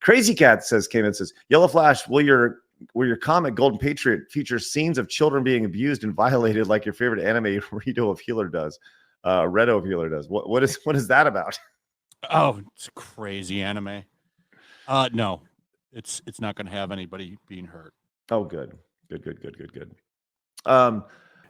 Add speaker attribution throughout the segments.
Speaker 1: Crazy Cat came in says, Yellow Flash, will your comic Golden Patriot feature scenes of children being abused and violated like your favorite anime Redo of Healer does? Redo of Healer does. What is that about?
Speaker 2: Oh, it's a crazy anime. No, it's not going to have anybody being hurt.
Speaker 1: Oh, good.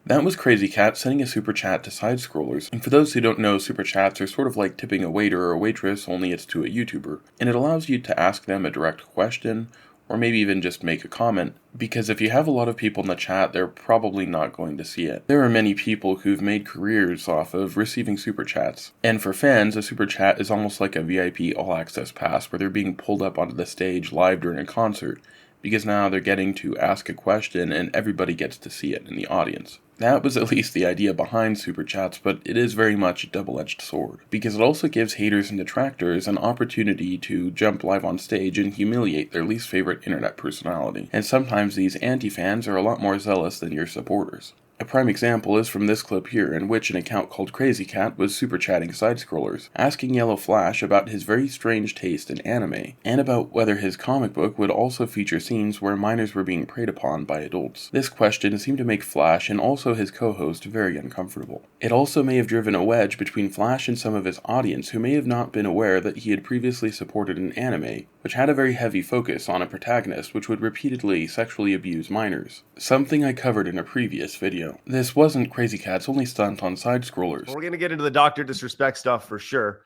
Speaker 3: That was Crazy Cat sending a super chat to side scrollers. And for those who don't know, super chats are sort of like tipping a waiter or a waitress, only it's to a YouTuber. And it allows you to ask them a direct question, or maybe even just make a comment, because if you have a lot of people in the chat, they're probably not going to see it. There are many people who've made careers off of receiving super chats. And for fans, a super chat is almost like a VIP all-access pass, where they're being pulled up onto the stage live during a concert, because now they're getting to ask a question and everybody gets to see it in the audience. That was at least the idea behind super chats, but it is very much a double-edged sword, because it also gives haters and detractors an opportunity to jump live on stage and humiliate their least favorite internet personality, and sometimes these anti-fans are a lot more zealous than your supporters. A prime example is from this clip here, in which an account called Crazy Cat was super chatting side-scrollers, asking Yellow Flash about his very strange taste in anime, and about whether his comic book would also feature scenes where minors were being preyed upon by adults. This question seemed to make Flash and also his co-host very uncomfortable. It also may have driven a wedge between Flash and some of his audience who may have not been aware that he had previously supported an anime, which had a very heavy focus on a protagonist which would repeatedly sexually abuse minors, something I covered in a previous video. This wasn't Crazy Cat's only stunt on side-scrollers.
Speaker 1: We're going to get into the Dr. Disrespect stuff for sure.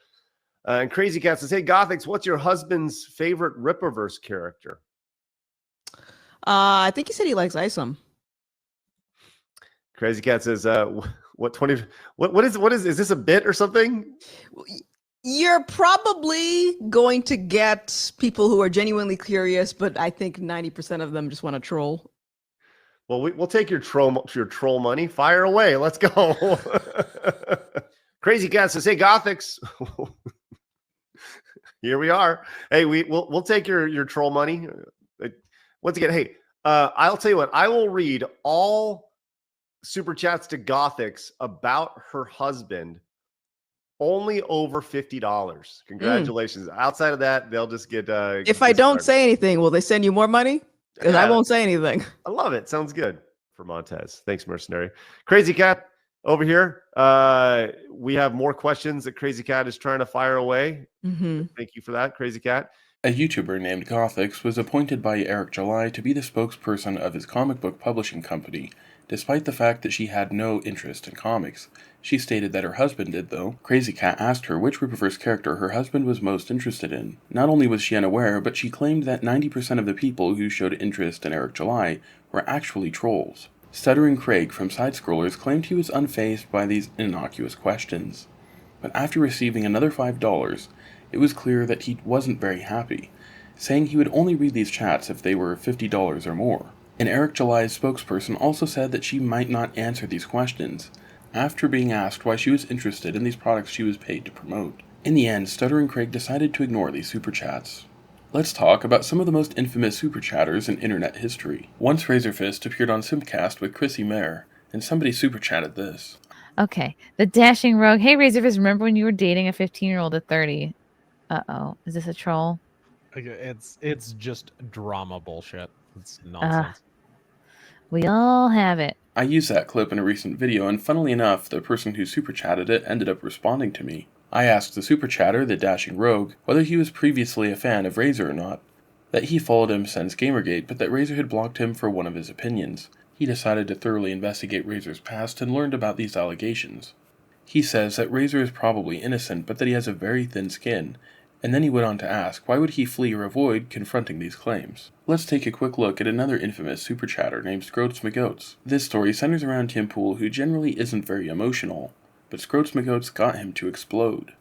Speaker 1: And Crazy Cat says, hey, Gothics, what's your husband's favorite Rippaverse character?
Speaker 4: I think he said he likes Isom.
Speaker 1: Crazy Cat says, what is this a bit or something?
Speaker 4: You're probably going to get people who are genuinely curious, but I think 90% of them just want to troll.
Speaker 1: Well, we'll take your troll money. Fire away. Let's go. Crazy Cat says, hey, Gothics. Here we are. Hey, we'll take your troll money. Once again, hey, I'll tell you what. I will read all super chats to Gothics about her husband only over $50. Congratulations. Outside of that, they'll just get
Speaker 4: if I don't say anything, will they send you more money? Because I won't say anything.
Speaker 1: I love it. Sounds good for Montez. Thanks, Mercenary. Crazy Cat over here. We have more questions that Crazy Cat is trying to fire away.
Speaker 4: Mm-hmm.
Speaker 1: Thank you for that, Crazy Cat.
Speaker 3: A YouTuber named Gothics was appointed by Eric July to be the spokesperson of his comic book publishing company, despite the fact that she had no interest in comics. She stated that her husband did, though. Crazy Cat asked her which Rippaverse character her husband was most interested in. Not only was she unaware, but she claimed that 90% of the people who showed interest in Eric July were actually trolls. Stuttering Craig from Side Scrollers claimed he was unfazed by these innocuous questions. But after receiving another $5, it was clear that he wasn't very happy, saying he would only read these chats if they were $50 or more. And Eric July's spokesperson also said that she might not answer these questions, after being asked why she was interested in these products she was paid to promote. In the end, Stuttering Craig decided to ignore these super chats. Let's talk about some of the most infamous super chatters in internet history. Once Razorfist appeared on Simpcast with Chrissy Mayer, and somebody super chatted this.
Speaker 5: Okay, the dashing rogue. Hey Razorfist, remember when you were dating a 15-year-old at 30? Uh-oh, is this a troll?
Speaker 6: It's just drama bullshit. It's nonsense.
Speaker 5: We all have it.
Speaker 3: I used that clip in a recent video, and funnily enough, the person who super chatted it ended up responding to me. I asked the super chatter, the dashing rogue, whether he was previously a fan of Razor or not, that he followed him since Gamergate, but that Razor had blocked him for one of his opinions. He decided to thoroughly investigate Razor's past and learned about these allegations. He says that Razor is probably innocent, but that he has a very thin skin, and then he went on to ask why would he flee or avoid confronting these claims. Let's take a quick look at another infamous super chatter named Scroats McGoats. This story centers around Tim Pool, who generally isn't very emotional, but Scroats McGoats got him to explode.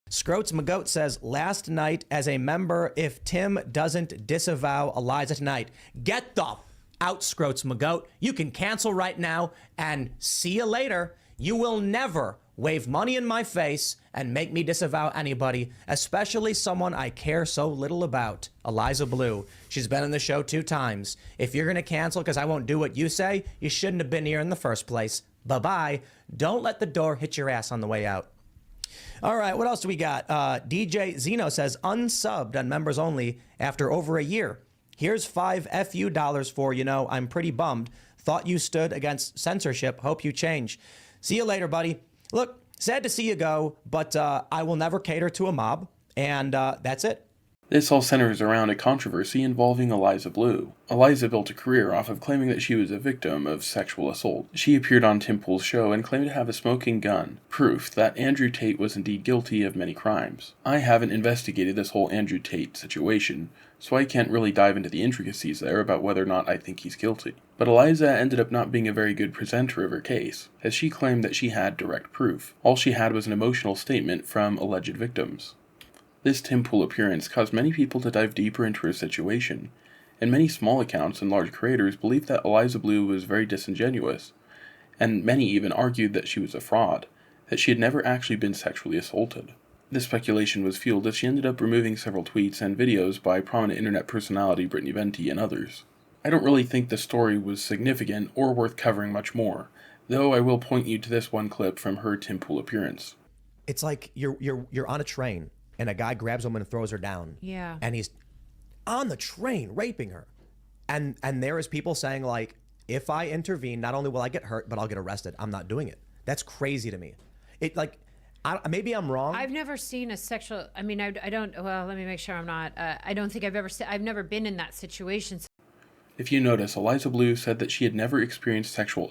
Speaker 7: Scroats McGoat says, last night as a member, if Tim doesn't disavow Eliza tonight, get the out, Scroats McGoat. You can cancel right now and see you later. You will never wave money in my face and make me disavow anybody, especially someone I care so little about, Eliza Blue. She's been on the show 2 times. If you're going to cancel because I won't do what you say, you shouldn't have been here in the first place. Bye-bye. Don't let the door hit your ass on the way out. All right, what else do we got? DJ Zeno says, unsubbed on members only after over a year. Here's $5 FU for, I'm pretty bummed. Thought you stood against censorship. Hope you change. See you later, buddy. Look, sad to see you go, but I will never cater to a mob. And that's it.
Speaker 3: This all centers around a controversy involving Eliza Blue. Eliza built a career off of claiming that she was a victim of sexual assault. She appeared on Tim Pool's show and claimed to have a smoking gun, proof that Andrew Tate was indeed guilty of many crimes. I haven't investigated this whole Andrew Tate situation, so I can't really dive into the intricacies there about whether or not I think he's guilty. But Eliza ended up not being a very good presenter of her case, as she claimed that she had direct proof. All she had was an emotional statement from alleged victims. This Tim Pool appearance caused many people to dive deeper into her situation, and many small accounts and large creators believed that Eliza Blue was very disingenuous, and many even argued that she was a fraud, that she had never actually been sexually assaulted. This speculation was fueled as she ended up removing several tweets and videos by prominent internet personality Brittany Venti and others. I don't really think the story was significant or worth covering much more, though I will point you to this one clip from her Tim Pool appearance.
Speaker 7: It's like you're on a train and a guy grabs a woman and throws her down.
Speaker 8: Yeah.
Speaker 7: And he's on the train raping her. And there is people saying, like, if I intervene, not only will I get hurt, but I'll get arrested. I'm not doing it. That's crazy to me. Maybe I'm wrong.
Speaker 8: I've never seen a sexual, I don't, well, let me make sure I'm not, I don't think I've never been in that situation.
Speaker 3: If you notice, Eliza Blue said that she had never experienced sexual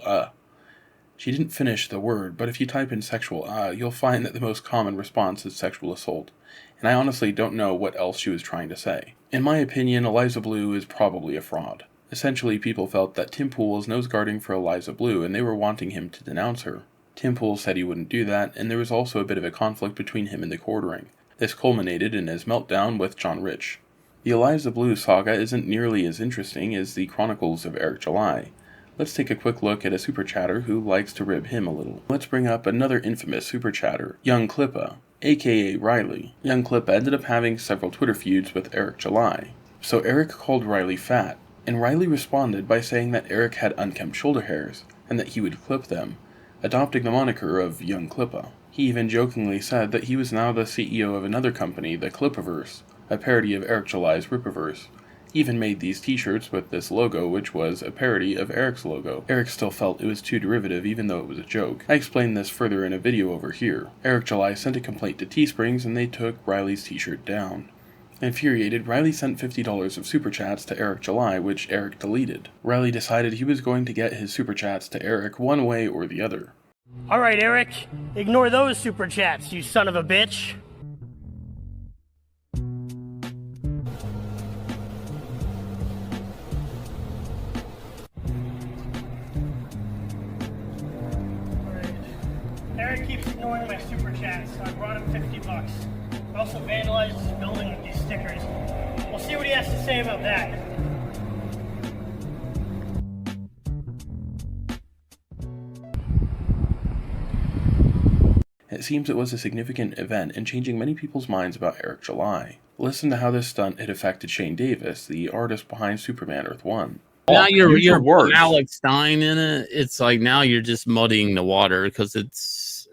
Speaker 3: She didn't finish the word, but if you type in sexual you'll find that the most common response is sexual assault, and I honestly don't know what else she was trying to say. In my opinion, Eliza Blue is probably a fraud. Essentially, people felt that Tim Pool was noseguarding for Eliza Blue, and they were wanting him to denounce her. Tim Pool said he wouldn't do that, and there was also a bit of a conflict between him and the quartering. This culminated in his meltdown with John Rich. The Eliza Blue saga isn't nearly as interesting as the Chronicles of Eric July. Let's take a quick look at a super chatter who likes to rib him a little. Let's bring up another infamous super chatter, Young Clippa, aka Riley. Young Clippa ended up having several Twitter feuds with Eric July. So Eric called Riley fat, and Riley responded by saying that Eric had unkempt shoulder hairs, and that he would clip them, adopting the moniker of Young Clippa. He even jokingly said that he was now the CEO of another company, the Clippaverse, a parody of Eric July's Rippaverse. He even made these t-shirts with this logo, which was a parody of Eric's logo. Eric still felt it was too derivative even though it was a joke. I explained this further in a video over here. Eric July sent a complaint to Teesprings and they took Riley's t-shirt down. Infuriated, Riley sent $50 of super chats to Eric July, which Eric deleted. Riley decided he was going to get his super chats to Eric one way or the other.
Speaker 9: Alright, Eric, ignore those super chats, you son of a bitch. Eric keeps ignoring my super chats, so I brought him $50. I also vandalized his building with these stickers. We'll see what he has to say about that.
Speaker 3: It seems it was a significant event in changing many people's minds about Eric July. Listen to how this stunt had affected Shane Davis, the artist behind Superman Earth 1.
Speaker 10: Now you're Alex Stein in it. It's like now you're just muddying the water because it's,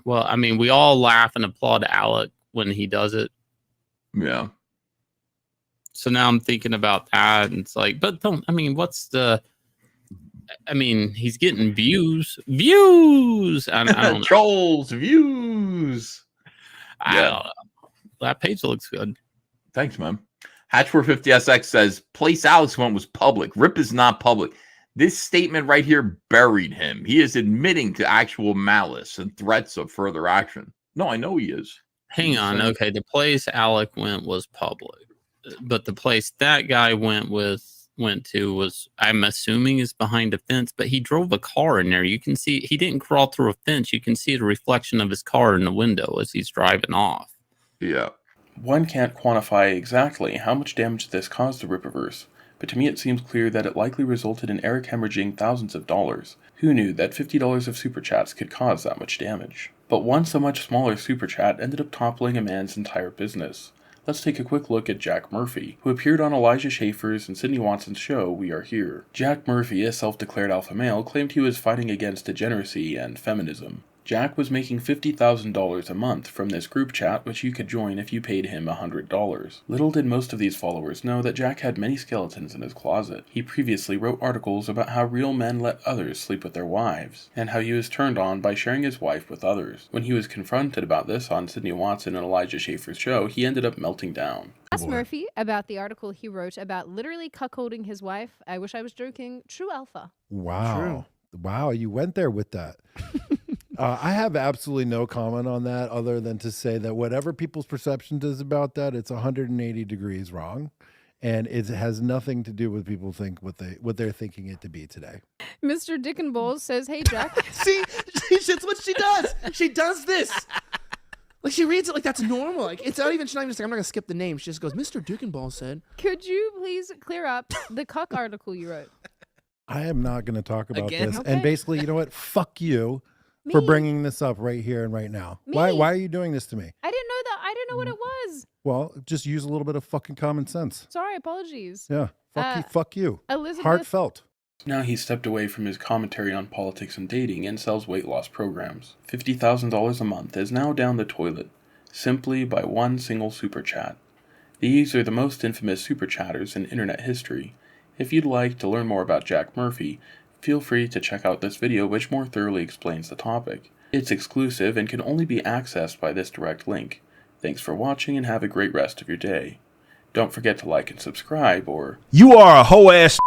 Speaker 10: well, I mean, we all laugh and applaud Alec when he does it.
Speaker 11: Yeah.
Speaker 10: So now I'm thinking about that, and it's like, but don't, I mean, he's getting views. I don't know.
Speaker 11: Trolls, views.
Speaker 10: I don't know. That page looks good.
Speaker 11: Thanks, man. Hatch450SX says, place Alex went was public. Rip is not public. This statement right here buried him. He is admitting to actual malice and threats of further action. No, I know he is.
Speaker 10: Hang on. Okay, the place Alec went was public. But the place that guy went to was, I'm assuming, is behind a fence, but he drove a car in there. You can see he didn't crawl through a fence. You can see the reflection of his car in the window as he's driving off.
Speaker 11: Yeah.
Speaker 3: One can't quantify exactly how much damage this caused the Rippaverse, but to me it seems clear that it likely resulted in Eric hemorrhaging thousands of dollars. Who knew that $50 of super chats could cause that much damage? But once a much smaller super chat ended up toppling a man's entire business. Let's take a quick look at Jack Murphy, who appeared on Elijah Schaefer's and Sydney Watson's show We Are Here. Jack Murphy, a self-declared alpha male, claimed he was fighting against degeneracy and feminism. Jack was making $50,000 a month from this group chat, which you could join if you paid him $100. Little did most of these followers know that Jack had many skeletons in his closet. He previously wrote articles about how real men let others sleep with their wives, and how he was turned on by sharing his wife with others. When he was confronted about this on Sydney Watson and Elijah Schaefer's show, he ended up melting down.
Speaker 12: Ask Murphy about the article he wrote about literally cuckolding his wife. I wish I was joking. True alpha.
Speaker 13: Wow. Wow, you went there with that. I have absolutely no comment on that other than to say that whatever people's perception is about that, it's 180 degrees wrong. And it has nothing to do with people think what they're thinking it to be today.
Speaker 12: Mr. Dick and Bowles says, hey, Jack.
Speaker 14: See, that's what she does. She does this. Like, she reads it like that's normal. Like, it's not even, she's not even saying, I'm not going to skip the name. She just goes, Mr. Dickenball said.
Speaker 12: Could you please clear up the cuck article you wrote?
Speaker 13: I am not going to talk about
Speaker 14: Again?
Speaker 13: this.
Speaker 12: Okay.
Speaker 13: And basically, you know what? Fuck you for bringing this up right here and right now. Why are you doing this to me?
Speaker 12: I didn't know that. I didn't know what it was.
Speaker 13: Well, just use a little bit of fucking common sense.
Speaker 12: Sorry, apologies.
Speaker 13: Yeah. Fuck you.
Speaker 12: Elizabeth.
Speaker 13: Heartfelt.
Speaker 3: Now he's stepped away from his commentary on politics and dating and sells weight loss programs. $50,000 a month is now down the toilet, simply by one single super chat. These are the most infamous super chatters in internet history. If you'd like to learn more about Jack Murphy, feel free to check out this video which more thoroughly explains the topic. It's exclusive and can only be accessed by this direct link. Thanks for watching and have a great rest of your day. Don't forget to like and subscribe, or...
Speaker 15: You are a hoe ass